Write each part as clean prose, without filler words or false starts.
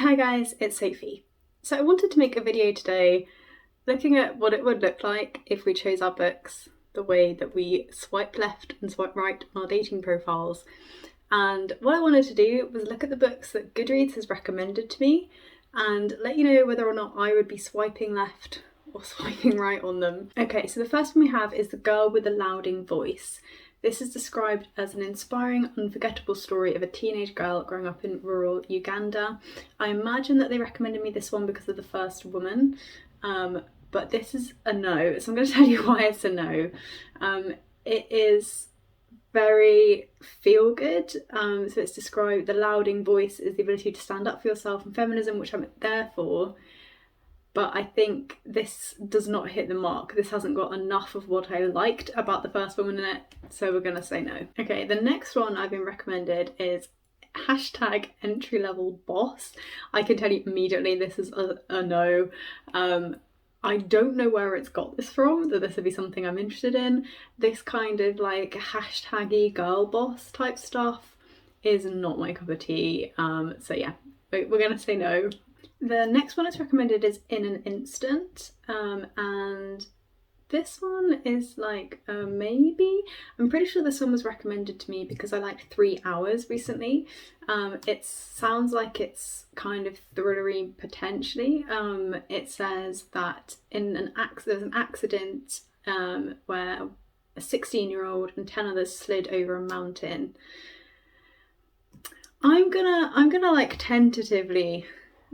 Hi guys, it's Sophie. So I wanted to make a video today looking at what it would look like if we chose our books the way that we swipe left and swipe right on our dating profiles. And what I wanted to do was look at the books that Goodreads has recommended to me and let you know whether or not I would be swiping left or swiping right on them. Okay, so the first one we have is The Girl with the Louding Voice. This is described as an inspiring, unforgettable story of a teenage girl growing up in rural Uganda. I imagine that they recommended me this one because of the first woman, but this is a no, so I'm going to tell you why it's a no. It is very feel good. So it's described, the louding voice is the ability to stand up for yourself and feminism, which I'm there for. But I think this does not hit the mark. This hasn't got enough of what I liked about the first woman in it, so we're gonna say no. Okay, the next one I've been recommended is hashtag entry level boss. I can tell you immediately this is a no. I don't know where it's got this from, that this would be something I'm interested in. This kind of like hashtaggy girl boss type stuff is not my cup of tea. So yeah, we're gonna say no. The next one it's recommended is In an Instant, and this one is like a maybe. I'm pretty sure this one was recommended to me because I liked 3 Hours recently. It sounds like it's kind of thrillery potentially. It says that there's an accident where a 16-year-old and 10 others slid over a mountain. I'm gonna like tentatively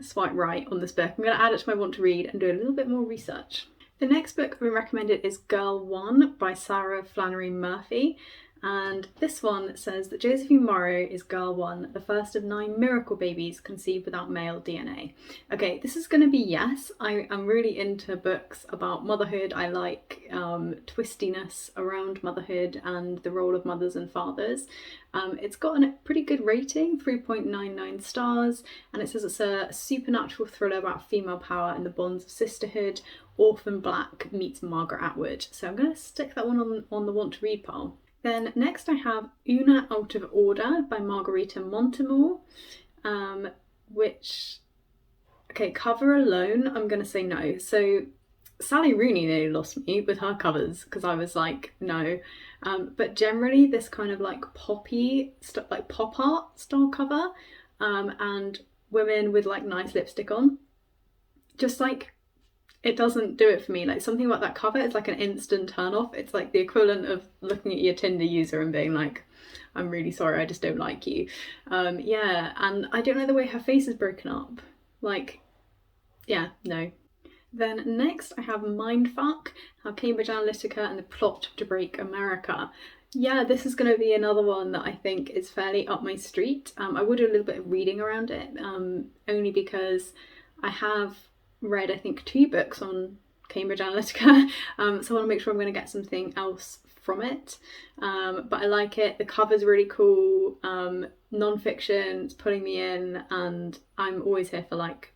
swipe right on this book. I'm going to add it to my want to read and do a little bit more research. The next book I've been recommended is Girl 1 by Sarah Flannery Murphy, and this one says that Josephine Morrow is Girl 1, the first of 9 miracle babies conceived without male DNA. Okay, this is going to be yes. I'm really into books about motherhood. I like twistiness around motherhood and the role of mothers and fathers. It's got a pretty good rating, 3.99 stars, and it says it's a supernatural thriller about female power and the bonds of sisterhood. Orphan Black meets Margaret Atwood. So I'm going to stick that one on the want to read pile. Then next I have Una Out of Order by Margarita Montemore, which, okay, cover alone, I'm going to say no. So Sally Rooney nearly lost me with her covers because I was like, no. But generally this kind of like poppy, like pop art style cover, and women with like nice lipstick on, just like, it doesn't do it for me. Like, something about that cover is like an instant turn off. It's like the equivalent of looking at your Tinder user and being like, I'm really sorry, I just don't like you. Yeah, and I don't know the way her face is broken up. Like, yeah, no. Then next I have Mindfuck, How Cambridge Analytica and the Plot to Break America. Yeah, this is going to be another one that I think is fairly up my street. I would do a little bit of reading around it, only because I have read I think 2 books on Cambridge Analytica, so I want to make sure I'm going to get something else from it. But I like it. The cover's really cool. Non-fiction, it's pulling me in, and I'm always here for like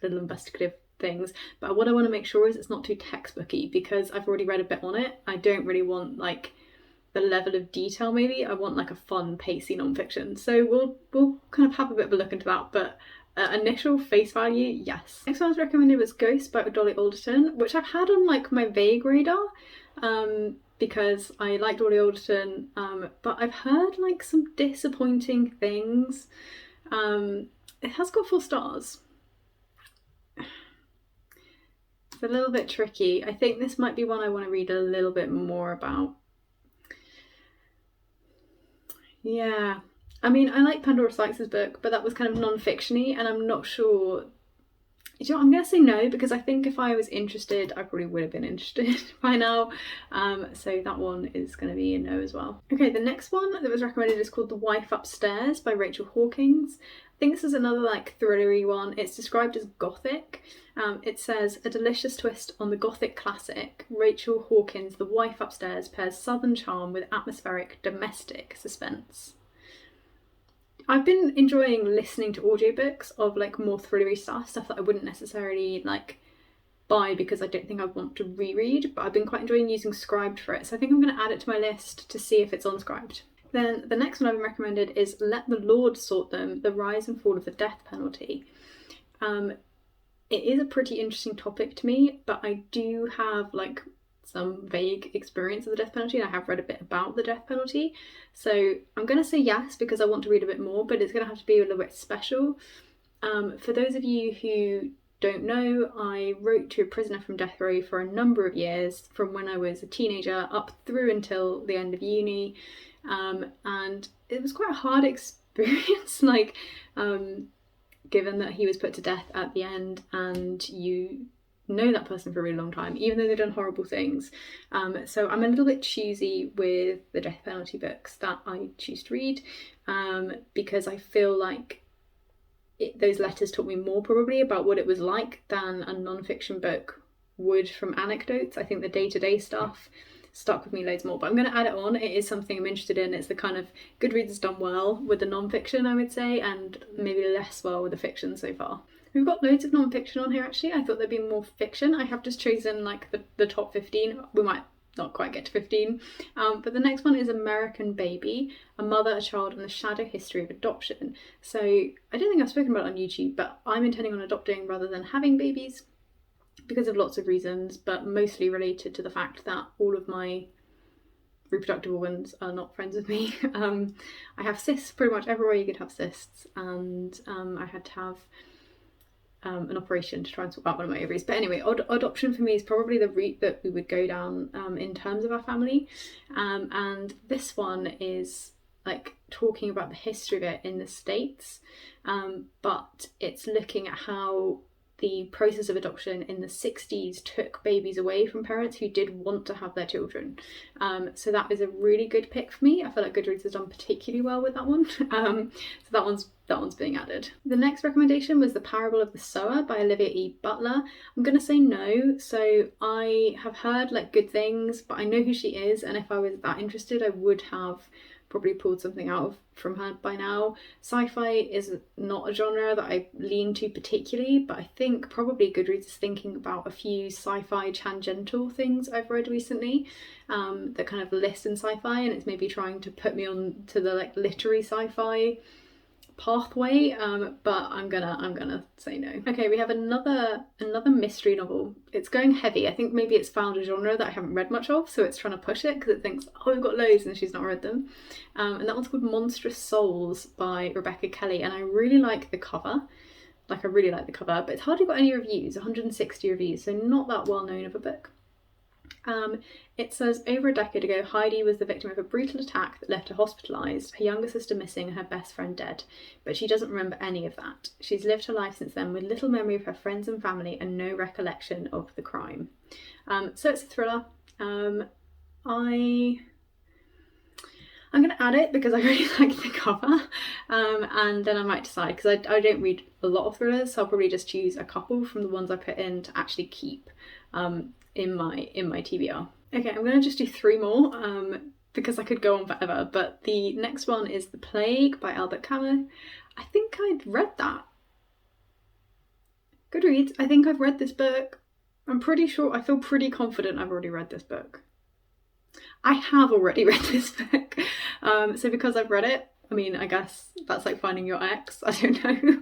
little investigative things. But what I want to make sure is it's not too textbooky, because I've already read a bit on it. I don't really want like the level of detail. Maybe I want like a fun, pacey non-fiction. So we'll kind of have a bit of a look into that. But initial face value, yes. Next one I was recommended was Ghost by Dolly Alderton, which I've had on like my vague radar, because I like Dolly Alderton, but I've heard like some disappointing things. It has got 4 stars. It's a little bit tricky. I think this might be one I want to read a little bit more about. Yeah. I mean, I like Pandora Sykes' book, but that was kind of non-fiction-y, and I'm not sure. You know what, I'm going to say no, because I think if I was interested, I probably would have been interested by now. So that one is going to be a no as well. Okay, the next one that was recommended is called The Wife Upstairs by Rachel Hawkings. I think this is another like thrillery one. It's described as gothic. It says, a delicious twist on the gothic classic. Rachel Hawkins' The Wife Upstairs pairs southern charm with atmospheric domestic suspense. I've been enjoying listening to audiobooks of like more thrillery stuff that I wouldn't necessarily like buy because I don't think I want to reread, but I've been quite enjoying using Scribd for it, so I think I'm going to add it to my list to see if it's on Scribd. Then the next one I've been recommended is Let the Lord Sort Them, The Rise and Fall of the Death Penalty. It is a pretty interesting topic to me, but I do have like some vague experience of the death penalty, and I have read a bit about the death penalty. So I'm going to say yes because I want to read a bit more, but it's going to have to be a little bit special. For those of you who don't know, I wrote to a prisoner from death row for a number of years, from when I was a teenager up through until the end of uni, and it was quite a hard experience, like given that he was put to death at the end and you know that person for a really long time, even though they've done horrible things. So I'm a little bit choosy with the death penalty books that I choose to read, because I feel like those letters taught me more probably about what it was like than a non-fiction book would from anecdotes. I think the day-to-day stuff stuck with me loads more, but I'm going to add it on. It is something I'm interested in. It's the kind of Goodreads has done well with the non-fiction, I would say, and maybe less well with the fiction so far. We've got loads of non-fiction on here actually. I thought there'd be more fiction. I have just chosen like the top 15. We might not quite get to 15. But the next one is American Baby, A Mother, a Child, and the Shadow History of Adoption. So I don't think I've spoken about it on YouTube, but I'm intending on adopting rather than having babies because of lots of reasons, but mostly related to the fact that all of my reproductive organs are not friends with me. I have cysts pretty much everywhere you could have cysts, and I had to have an operation to try and sort out one of my ovaries. But anyway, adoption for me is probably the route that we would go down in terms of our family. And this one is like talking about the history of it in the States, but it's looking at how the process of adoption in the 60s took babies away from parents who did want to have their children. So that is a really good pick for me. I feel like Goodreads has done particularly well with that one. So that one's being added. The next recommendation was The Parable of the Sower by Olivia E. Butler. I'm going to say no. So I have heard like good things, but I know who she is, and if I was that interested, I would have probably pulled something out from her by now. Sci-fi is not a genre that I lean to particularly, but I think probably Goodreads is thinking about a few sci-fi tangential things I've read recently that kind of list in sci-fi, and it's maybe trying to put me on to the like literary sci-fi pathway, but I'm gonna say no. Okay, we have another mystery novel. It's going heavy. I think maybe it's found a genre that I haven't read much of, so it's trying to push it because it thinks, oh, we've got loads, and she's not read them. And that one's called Monstrous Souls by Rebecca Kelly, and I really like the cover. Like, I really like the cover, but it's hardly got any reviews, 160 reviews, so not that well known of a book. It says, over a decade ago, Heidi was the victim of a brutal attack that left her hospitalised, her younger sister missing and her best friend dead. But she doesn't remember any of that. She's lived her life since then with little memory of her friends and family and no recollection of the crime. So it's a thriller. I'm going to add it because I really like the cover, and then I might decide, because I don't read a lot of thrillers, so I'll probably just choose a couple from the ones I put in to actually keep in my TBR. Okay, I'm going to just do 3 more because I could go on forever, but the next one is The Plague by Albert Camus. I think I'd read that. Goodreads, I think I've read this book. I'm pretty sure, I feel pretty confident I've already read this book. I have already read this book. So because I've read it, I mean, I guess that's like finding your ex, I don't know.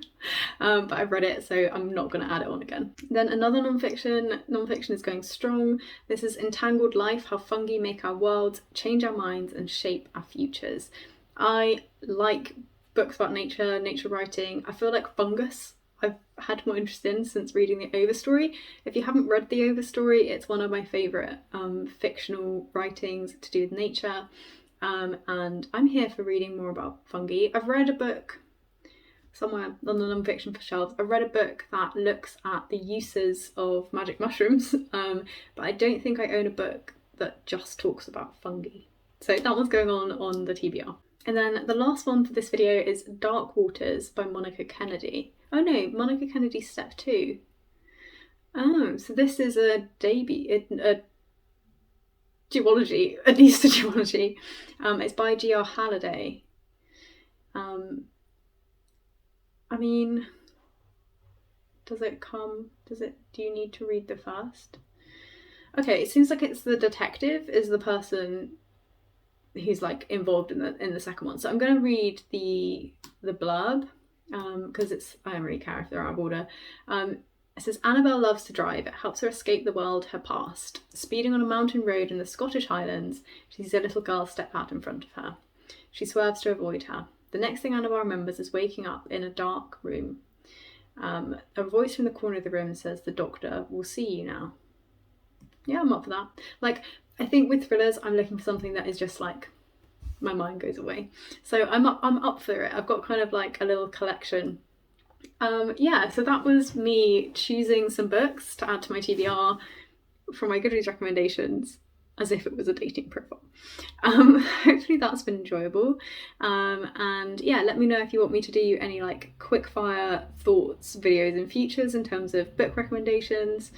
But I've read it, so I'm not going to add it on again. Then another non-fiction is going strong. This is Entangled Life, How Fungi Make Our Worlds, Change Our Minds and Shape Our Futures. I like books about nature writing. I feel like fungus I've had more interest in since reading The Overstory. If you haven't read The Overstory, it's one of my favourite fictional writings to do with nature. And I'm here for reading more about fungi. I've read a book somewhere on the non-fiction shelves. I've read a book that looks at the uses of magic mushrooms, but I don't think I own a book that just talks about fungi. So that one's going on the TBR. And then the last one for this video is Dark Waters by Monica Kennedy. Oh no, Monica Kennedy Step 2. Oh, so this is a debut, a duology, at least a duology. It's by G.R. Halliday. I mean, do you need to read the first? Okay, it seems like it's the detective is the person who's like involved in the second one. So I'm going to read the blurb because I don't really care if they're out of order. It says, Annabelle loves to drive. It helps her escape the world, her past. Speeding on a mountain road in the Scottish Highlands, she sees a little girl step out in front of her. She swerves to avoid her. The next thing Annabelle remembers is waking up in a dark room. A voice from the corner of the room says, the doctor will see you now. Yeah, I'm up for that. Like, I think with thrillers, I'm looking for something that is just like, my mind goes away. So I'm up for it. I've got kind of like a little collection. Yeah, so that was me choosing some books to add to my TBR from my Goodreads recommendations as if it was a dating profile. Hopefully that's been enjoyable. And yeah, let me know if you want me to do any like quick fire thoughts videos in futures in terms of book recommendations,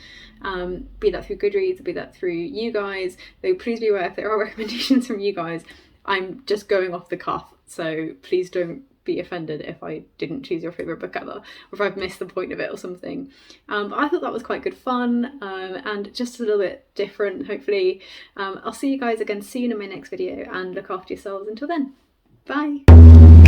be that through Goodreads, be that through you guys. Though please be aware, if there are recommendations from you guys, I'm just going off the cuff, so please don't be offended if I didn't choose your favourite book ever, or if I've missed the point of it or something. But I thought that was quite good fun, and just a little bit different, hopefully. I'll see you guys again soon in my next video, and look after yourselves until then. Bye!